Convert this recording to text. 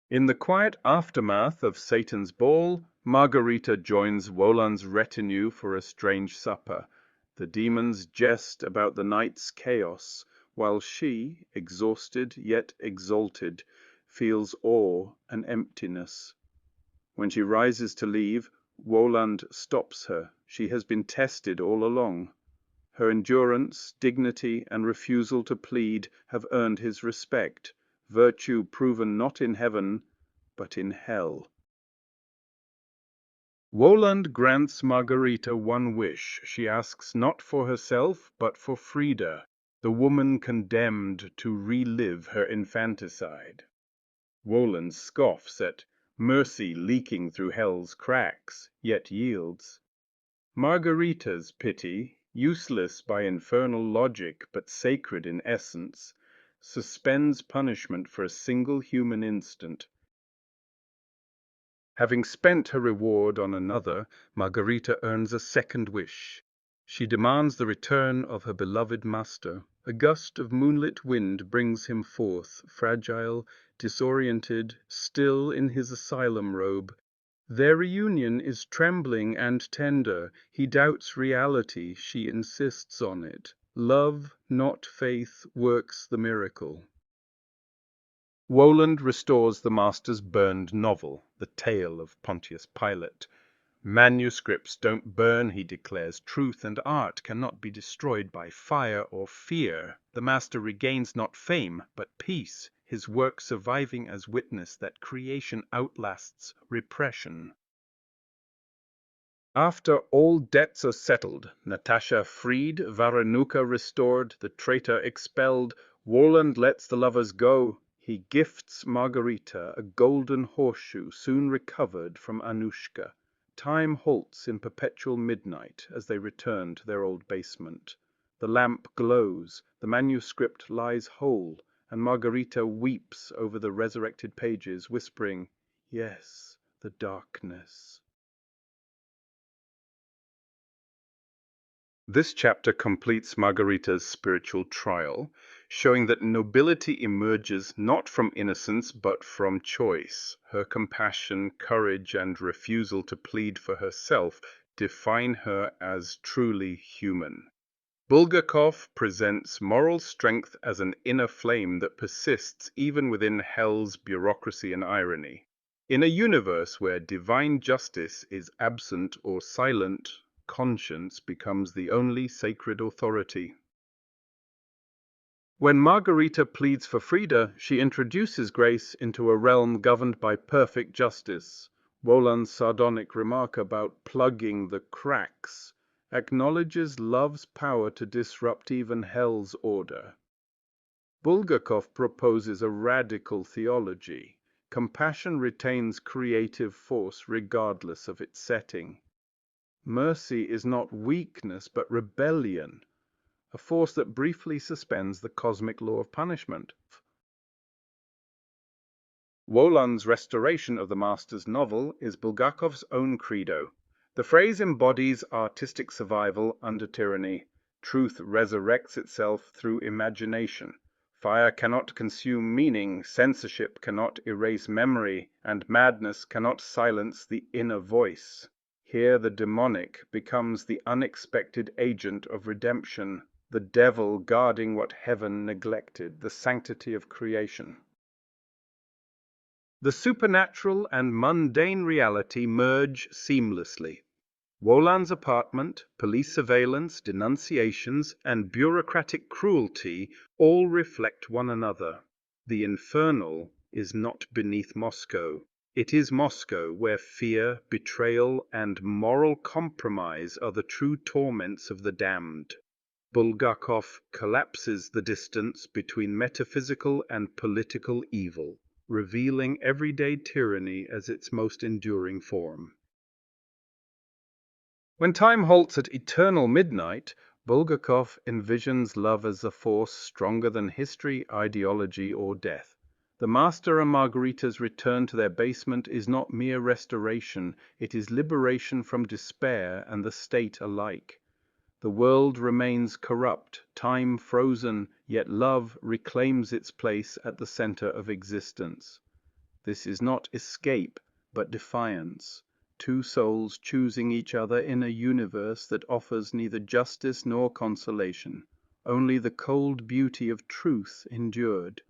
In the quiet aftermath of Satan's ball, Margarita joins Woland's retinue for a strange supper. The demons jest about the night's chaos, while she, exhausted yet exalted, feels awe and emptiness. When she rises to leave, Woland stops her. She has been tested all along. Her endurance, dignity, and refusal to plead have earned his respect, virtue proven not in heaven, but in hell. Woland grants Margarita one wish. She asks not for herself, but for Frieda, the woman condemned to relive her infanticide. Woland scoffs at mercy leaking through hell's cracks, yet yields. Margarita's pity, useless by infernal logic but sacred in essence, suspends punishment for a single human instant. Having spent her reward on another, Margarita earns a second wish. She demands the return of her beloved master. A gust of moonlit wind brings him forth, fragile, disoriented, still in his asylum robe. Their reunion is trembling and tender. He doubts reality, she insists on it. Love, not faith, works the miracle. Woland restores the master's burned novel, The Tale of Pontius Pilate. Manuscripts don't burn, he declares. Truth and art cannot be destroyed by fire or fear. The master regains not fame, but peace, his work surviving as witness that creation outlasts repression. After all debts are settled, Natasha freed, Varanuka restored, the traitor expelled, Woland lets the lovers go. He gifts Margarita a golden horseshoe soon recovered from Anushka. Time halts in perpetual midnight as they return to their old basement. The lamp glows, the manuscript lies whole, and Margarita weeps over the resurrected pages, whispering, "Yes, the darkness." This chapter completes Margarita's spiritual trial, showing that nobility emerges not from innocence but from choice. Her compassion, courage, and refusal to plead for herself define her as truly human. Bulgakov presents moral strength as an inner flame that persists even within hell's bureaucracy and irony. In a universe where divine justice is absent or silent, conscience becomes the only sacred authority. When Margarita pleads for Frieda, she introduces grace into a realm governed by perfect justice. Woland's sardonic remark about plugging the cracks acknowledges love's power to disrupt even hell's order. Bulgakov proposes a radical theology. Compassion retains creative force regardless of its setting. Mercy is not weakness, but rebellion, a force that briefly suspends the cosmic law of punishment. Woland's restoration of the master's novel is Bulgakov's own credo. The phrase embodies artistic survival under tyranny. Truth resurrects itself through imagination. Fire cannot consume meaning, censorship cannot erase memory, and madness cannot silence the inner voice. Here the demonic becomes the unexpected agent of redemption, the devil guarding what heaven neglected, the sanctity of creation. The supernatural and mundane reality merge seamlessly. Woland's apartment, police surveillance, denunciations, and bureaucratic cruelty all reflect one another. The infernal is not beneath Moscow. It is Moscow where fear, betrayal, and moral compromise are the true torments of the damned. Bulgakov collapses the distance between metaphysical and political evil, revealing everyday tyranny as its most enduring form. When time halts at eternal midnight, Bulgakov envisions love as a force stronger than history, ideology, or death. The master and Margarita's return to their basement is not mere restoration, it is liberation from despair and the state alike. The world remains corrupt, time frozen, yet love reclaims its place at the center of existence. This is not escape, but defiance, two souls choosing each other in a universe that offers neither justice nor consolation. Only the cold beauty of truth endured.